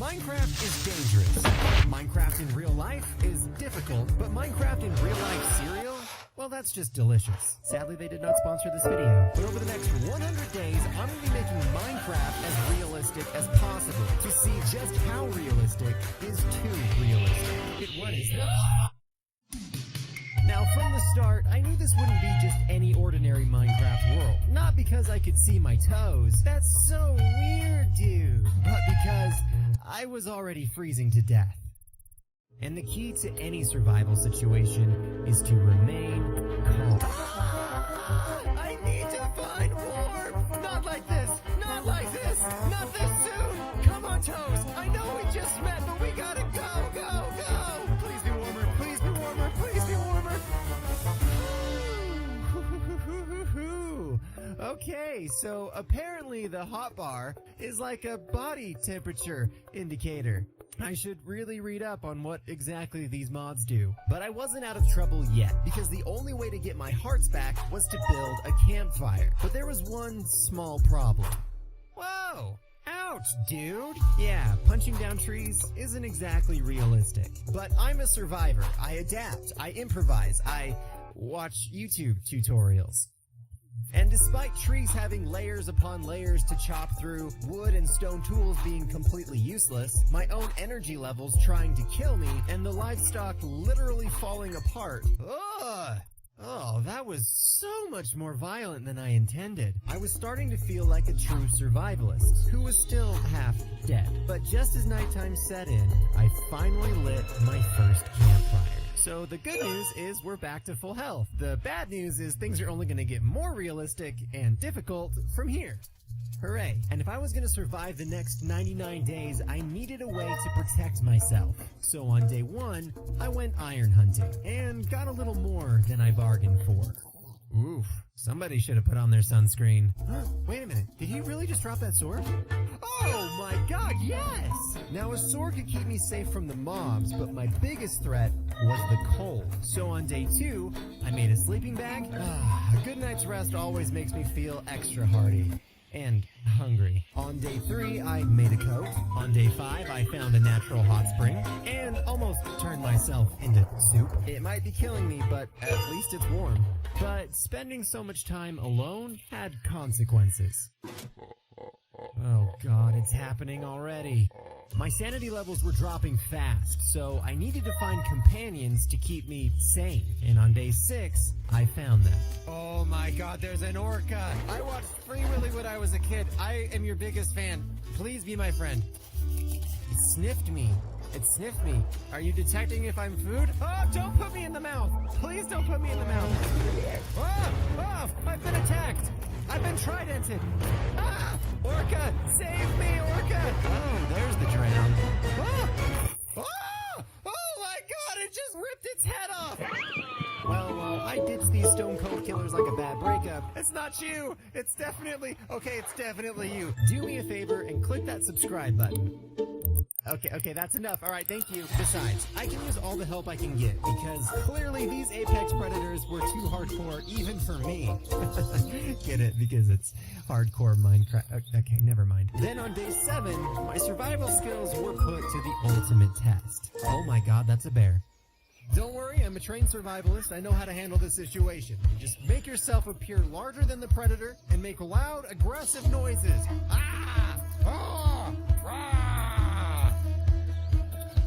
Minecraft is dangerous. Minecraft in real life is difficult, but Minecraft in real life cereal? Well, that's just delicious. Sadly, they did not sponsor this video. But over the next 100 days, I'm going to be making Minecraft as realistic as possible to see just how realistic is too realistic. What is that? Now, from the start, I knew this wouldn't be just any ordinary Minecraft world. Not because I could see my toes. That's so weird, dude. But because I was already freezing to death. And the key to any survival situation is to remain calm. I need to find warmth! Not like this! Not like this! Not this soon! Come on, Toes! I know we just met, but we gotta go! Please be warmer! Please be warmer! Please be warmer! Okay, so apparently the hotbar is like a body temperature indicator. I should really read up on what exactly these mods do. But I wasn't out of trouble yet, because the only way to get my hearts back was to build a campfire. But there was one small problem. Whoa! Ouch, dude! Yeah, punching down trees isn't exactly realistic. But I'm a survivor. I adapt. I improvise. I watch YouTube tutorials. And despite trees having layers upon layers to chop through, wood and stone tools being completely useless, my own energy levels trying to kill me, and the livestock literally falling apart. Ugh! Oh, that was so much more violent than I intended. I was starting to feel like a true survivalist, who was still half dead. But just as nighttime set in, I finally lit my first campfire. So the good news is we're back to full health. The bad news is things are only going to get more realistic and difficult from here. Hooray. And if I was going to survive the next 99 days, I needed a way to protect myself. So on day 1, I went iron hunting and got a little more than I bargained for. Oof, somebody should have put on their sunscreen. Wait a minute, did he really just drop that sword? Oh my god, yes! Now a sword could keep me safe from the mobs, but my biggest threat was the cold. So on day 2, I made a sleeping bag. A good night's rest always makes me feel extra hearty. And hungry. On day 3, I made a coat. On day 5, I found a natural hot spring and almost turned myself into soup. It might be killing me, but at least it's warm. But spending so much time alone had consequences. Oh god, it's happening already. My sanity levels were dropping fast, so I needed to find companions to keep me sane. And on day 6, I found them. Oh my god, there's an orca! I watched Free Willy when I was a kid. I am your biggest fan. Please be my friend. It sniffed me. It sniffed me. Are you detecting if I'm food? Oh, don't put me in the mouth! Please don't put me in the mouth! Oh, I've been attacked! I've been tridented! Ah! Orca! Save me, Orca! Oh, there's the drown. Oh! Oh my god, it just ripped its head off! Well, I ditched these stone cold killers like a bad breakup. It's not you! It's definitely you. Do me a favor and click that subscribe button. Okay, that's enough. Alright, thank you. Besides, I can use all the help I can get, because clearly these apex predators were too hardcore even for me. Get it? Because it's hardcore Minecraft. Okay, never mind. Then on day 7, my survival skills were put to the ultimate test. Oh my god, that's a bear. Don't worry, I'm a trained survivalist. I know how to handle this situation. Just make yourself appear larger than the predator and make loud, aggressive noises. Ah! Oh! Ah!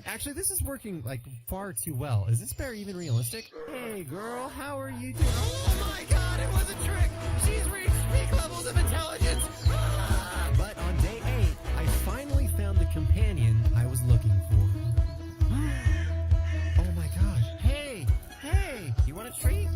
Actually, this is working, like, far too well. Is this bear even realistic? Hey, girl, how are you doing? Oh my god, it was a trick! She's reached peak levels of intelligence! Ah! But on day 8, I finally found the companion I was looking for. Oh my gosh. Hey! You want a treat?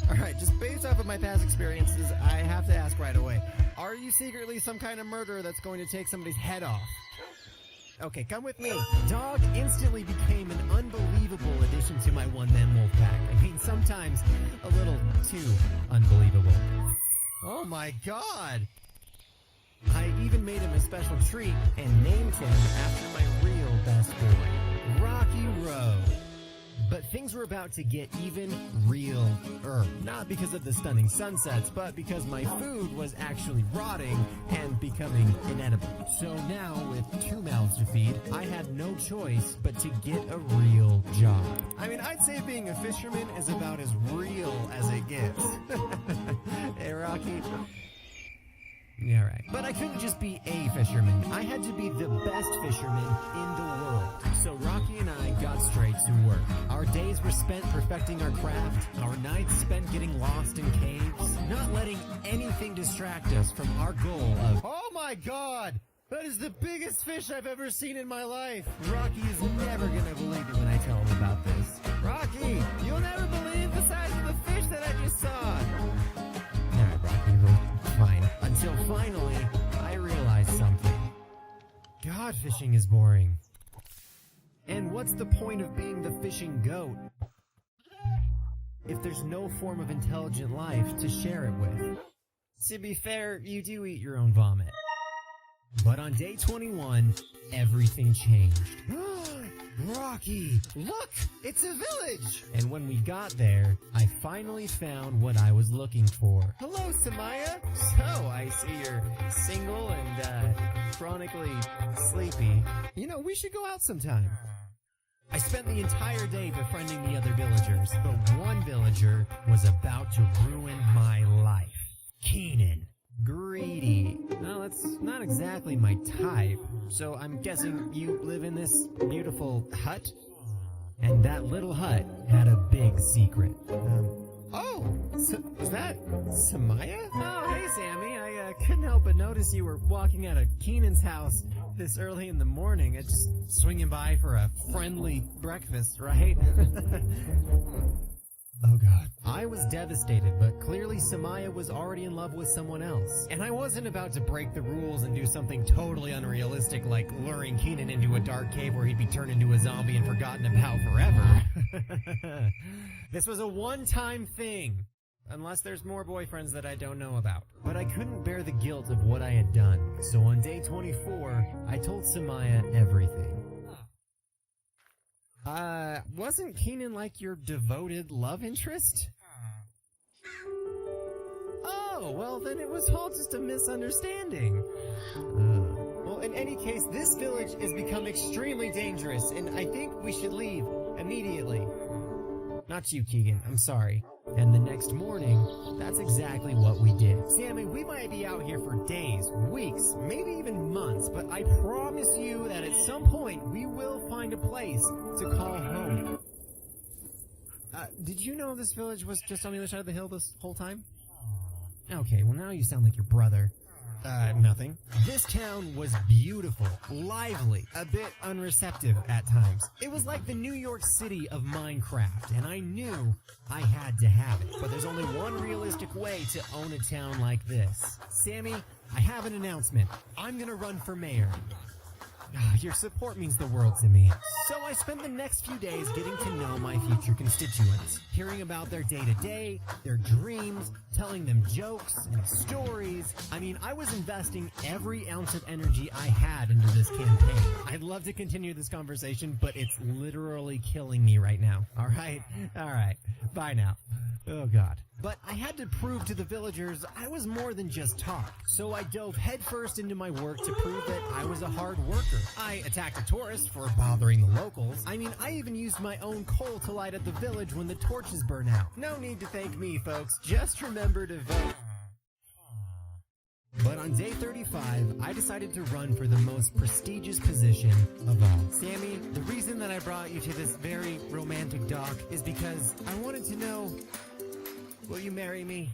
Alright, just based off of my past experiences, I have to ask right away. Are you secretly some kind of murderer that's going to take somebody's head off? Okay, come with me. Dog instantly became an unbelievable addition to my one-man wolf pack. I mean, sometimes a little too unbelievable. Oh my god! I even made him a special treat and named him after my real best boy, Rocky Road. But things were about to get even realer. Not because of the stunning sunsets, but because my food was actually rotting and becoming inedible. So now, with 2 mouths to feed, I had no choice but to get a real job. I mean, I'd say being a fisherman is about as real as it gets. Hey, Rocky. Yeah, right. But I couldn't just be a fisherman. I had to be the best fisherman in the world. So Rocky and I got straight to work. Our days were spent perfecting our craft, our nights spent getting lost in caves, not letting anything distract us from our goal of, oh my God! That is the biggest fish I've ever seen in my life! Rocky is never gonna believe it when I tell him about this. Rocky, you'll never believe the size of the fish that I just saw! Alright, Rocky, fine. Until finally, I realized something. God, fishing is boring. And what's the point of being the fishing goat if there's no form of intelligent life to share it with? To be fair, you do eat your own vomit. But on day 21, everything changed. Rocky, look! It's a village! And when we got there, I finally found what I was looking for. Hello, Samaya! So, I see you're single and, chronically sleepy. You know, we should go out sometime. I spent the entire day befriending the other villagers, but one villager was about to ruin my life. Keenan. Greedy. Well, that's not exactly my type, so I'm guessing you live in this beautiful hut? And that little hut had a big secret. Is that Samaya? Oh, hey, Sammy. I couldn't help but notice you were walking out of Keenan's house this early in the morning. It's just swinging by for a friendly breakfast, right? Oh God. I was devastated, but clearly Samaya was already in love with someone else. And I wasn't about to break the rules and do something totally unrealistic like luring Keenan into a dark cave where he'd be turned into a zombie and forgotten about forever. This was a one-time thing. Unless there's more boyfriends that I don't know about. But I couldn't bear the guilt of what I had done. So on day 24, I told Samaya everything. Wasn't Keenan like your devoted love interest? Oh, well then it was all just a misunderstanding. Well, in any case, this village has become extremely dangerous, and I think we should leave immediately. Not you, Keegan, I'm sorry. And the next morning, that's exactly what we did. Sammy, we might be out here for days, weeks, maybe even months, but I promise you that at some point, we will find a place to call home. Did you know this village was just on the other side of the hill this whole time? Okay, well now you sound like your brother. Nothing. This town was beautiful, lively, a bit unreceptive at times. It was like the New York City of Minecraft, and I knew I had to have it. But there's only one realistic way to own a town like this. Sammy, I have an announcement. I'm gonna run for mayor. Your support means the world to me. So I spent the next few days getting to know my future constituents, hearing about their day-to-day, their dreams, telling them jokes and stories. I mean, I was investing every ounce of energy I had into this campaign. I'd love to continue this conversation, but it's literally killing me right now. All right. Bye now. Oh, God. But I had to prove to the villagers I was more than just talk. So I dove headfirst into my work to prove that I was a hard worker. I attacked a tourist for bothering the locals. I mean, I even used my own coal to light up the village when the torches burn out. No need to thank me, folks. Just remember to vote. But on day 35, I decided to run for the most prestigious position of all. Sammy, the reason that I brought you to this very romantic dock is because I wanted to know, will you marry me?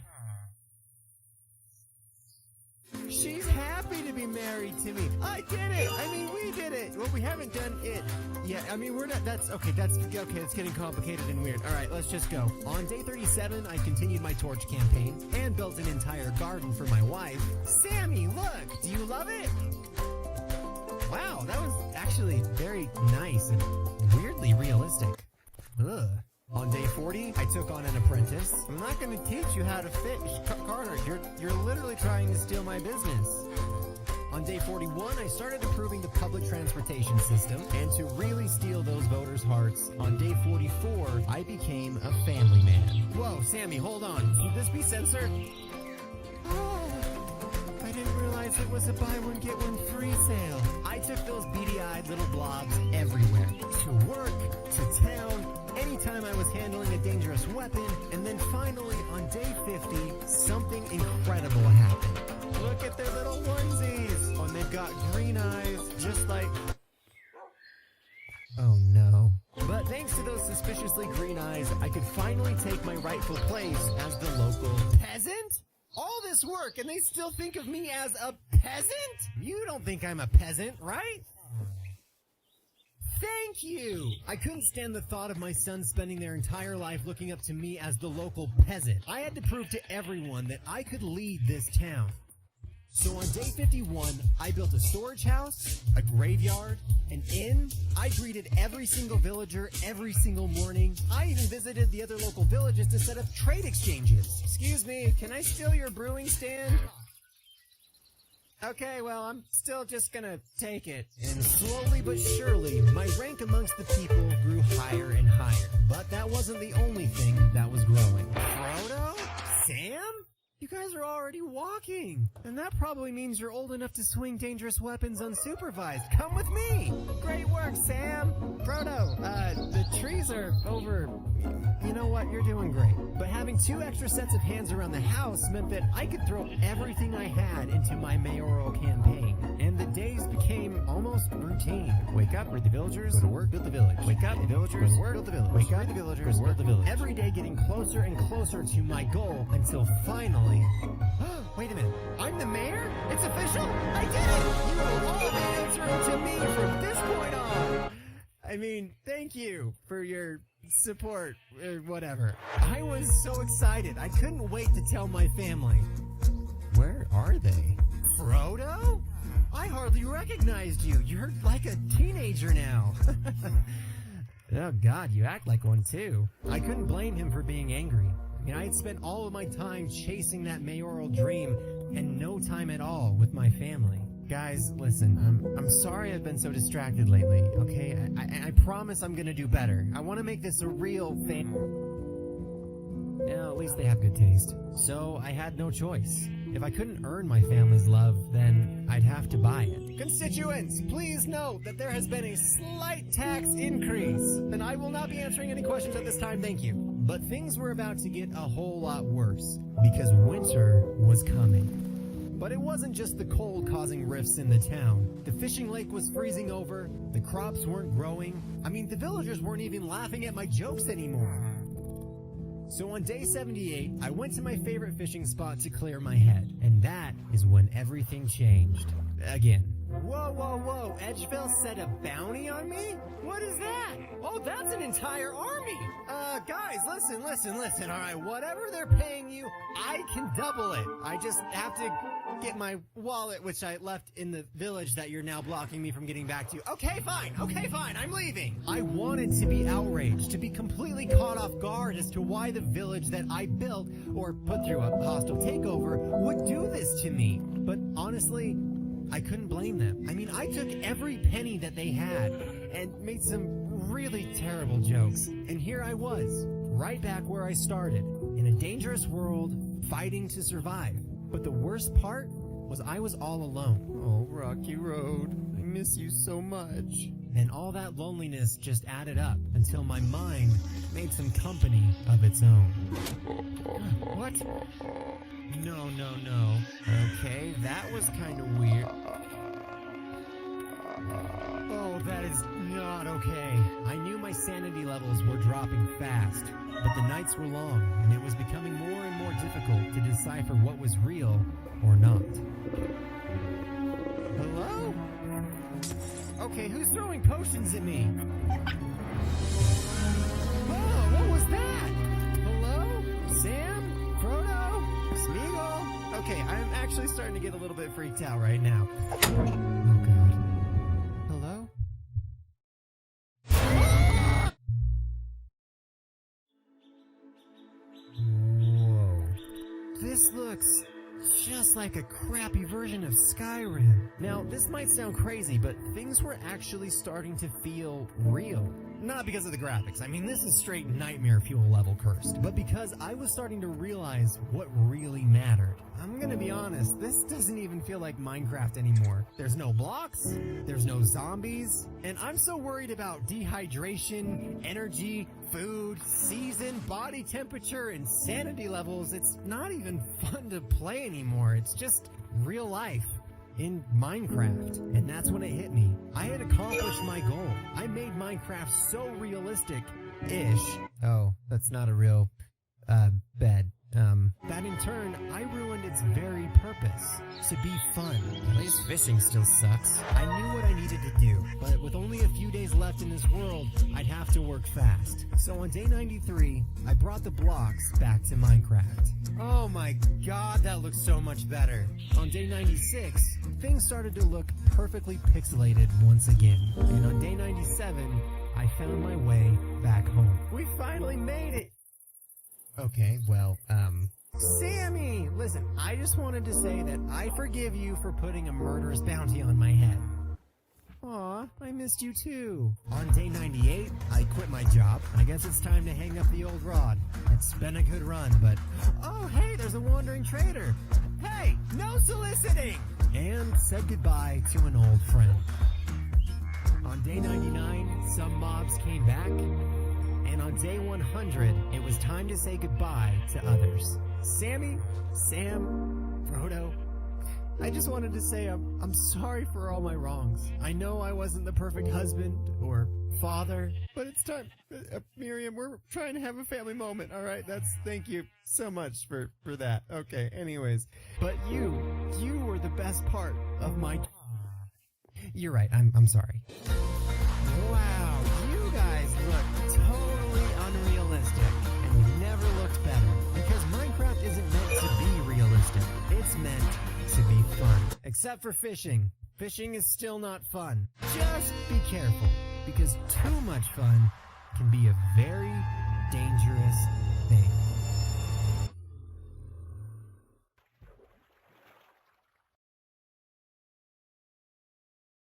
She's happy to be married to me. I did it! I mean, we did it! Well, we haven't done it yet. I mean, we're not, okay, it's getting complicated and weird. Alright, let's just go. On day 37, I continued my torch campaign and built an entire garden for my wife. Sammy, look! Do you love it? Wow, that was actually very nice and weirdly realistic. Ugh. On day 40, I took on an apprentice. I'm not going to teach you how to fish, Carter. You're literally trying to steal my business. On day 41, I started improving the public transportation system, and to really steal those voters' hearts, on day 44, I became a family man. Whoa, Sammy, hold on. Should this be censored? Oh, I didn't realize it was a buy one, get one free sale. I took those beady-eyed, red little blobs everywhere. To work, to town, anytime I was handling a dangerous weapon, and then finally, on day 50, something incredible happened. Look at their little onesies! Oh, and they've got green eyes, just like... Oh no. But thanks to those suspiciously green eyes, I could finally take my rightful place as the local peasant? All this work, and they still think of me as a peasant? You don't think I'm a peasant, right? Thank you! I couldn't stand the thought of my sons spending their entire life looking up to me as the local peasant. I had to prove to everyone that I could lead this town. So on day 51, I built a storage house, a graveyard, an inn. I greeted every single villager every single morning. I even visited the other local villages to set up trade exchanges. Excuse me, can I steal your brewing stand? Okay, well, I'm still just gonna take it. And slowly but surely, my rank amongst the people grew higher and higher. But that wasn't the only thing that was growing. Frodo? Sam? You guys are already walking, and that probably means you're old enough to swing dangerous weapons unsupervised. Come with me! Great work, Sam! Frodo, the trees are over... You know what? You're doing great. But having 2 extra sets of hands around the house meant that I could throw everything I had into my mayoral campaign, and the days became almost routine. Wake up, read the villagers, go to work, build the village. Wake up, the villagers, go to work, build the village. Wake up, read the villagers, build the village. Every day getting closer and closer to my goal until finally... Wait a minute, I'm the mayor? It's official? I did it! You will all be answering to me from this point on! I mean, thank you for your support, or whatever. I was so excited, I couldn't wait to tell my family. Where are they? Frodo? I hardly recognized you. You're like a teenager now. Oh God, you act like one too. I couldn't blame him for being angry. I mean, I had spent all of my time chasing that mayoral dream and no time at all with my family. Guys, listen, I'm sorry I've been so distracted lately, okay? I promise I'm gonna do better. I want to make this a real thing. Yeah, at least they have good taste. So I had no choice. If I couldn't earn my family's love, then I'd have to buy it. Constituents, please note that there has been a slight tax increase, and I will not be answering any questions at this time, thank you. But things were about to get a whole lot worse, because winter was coming. But it wasn't just the cold causing rifts in the town. The fishing lake was freezing over, the crops weren't growing. I mean, the villagers weren't even laughing at my jokes anymore. So on day 78, I went to my favorite fishing spot to clear my head. And that is when everything changed. Again. Whoa, whoa, whoa, Edgeville set a bounty on me? What is that? Oh, that's an entire army! Guys, listen, alright, whatever they're paying you, I can double it. I just have to get my wallet, which I left in the village that you're now blocking me from getting back to. Okay, fine, I'm leaving! I wanted to be outraged, to be completely caught off guard as to why the village that I built, or put through a hostile takeover, would do this to me. But honestly, I couldn't blame them. I mean, I took every penny that they had and made some really terrible jokes. And here I was, right back where I started, in a dangerous world, fighting to survive. But the worst part was I was all alone. Oh, Rocky Road, I miss you so much. And all that loneliness just added up until my mind made some company of its own. What? No. Okay, that was kind of weird. Oh, that is not okay. I knew my sanity levels were dropping fast, but the nights were long, and it was becoming more and more difficult to decipher what was real or not. Hello? Okay, who's throwing potions at me? Oh, what was that? Hello? Sam? Frodo? Smeagol? Okay, I'm actually starting to get a little bit freaked out right now. Oh God. Hello? Whoa. This looks just like a crappy version of Skyrim. Now, this might sound crazy, but things were actually starting to feel real. Not because of the graphics. I mean, this is straight nightmare fuel level cursed. But because I was starting to realize what really mattered. I'm gonna be honest, this doesn't even feel like Minecraft anymore. There's no blocks, there's no zombies, and I'm so worried about dehydration, energy, food, season, body temperature, and sanity levels, it's not even fun to play anymore. It's just real life in Minecraft. And that's when it hit me. I had accomplished my goal. I made Minecraft so realistic-ish. Oh, that's not a real, bed. That in turn, I ruined its very purpose, to be fun. At least fishing still sucks. I knew what I needed to do, but with only a few days left in this world, I'd have to work fast. So on day 93, I brought the blocks back to Minecraft. Oh my god, that looks so much better. On day 96, things started to look perfectly pixelated once again. And on day 97, I found my way back home. We finally made it! Okay, well, Sammy! Listen, I just wanted to say that I forgive you for putting a murderous bounty on my head. Aw, I missed you too. On day 98, I quit my job. I guess it's time to hang up the old rod. It's been a good run, but... Oh, hey, there's a wandering trader! Hey, no soliciting! And said goodbye to an old friend. On day 99, some mobs came back. And on day 100, it was time to say goodbye to others. Sammy, Sam, Frodo, I just wanted to say I'm sorry for all my wrongs. I know I wasn't the perfect husband or father, but it's time. Miriam, we're trying to have a family moment, all right? Thank you so much for that. Okay, anyways. But you were the best part of my... You're right, I'm sorry. Wow, you guys look totally unrealistic, and you've never looked better. Because Minecraft isn't meant to be realistic. It's meant to be fun. Except for fishing. Fishing is still not fun. Just be careful, because too much fun can be a very dangerous thing.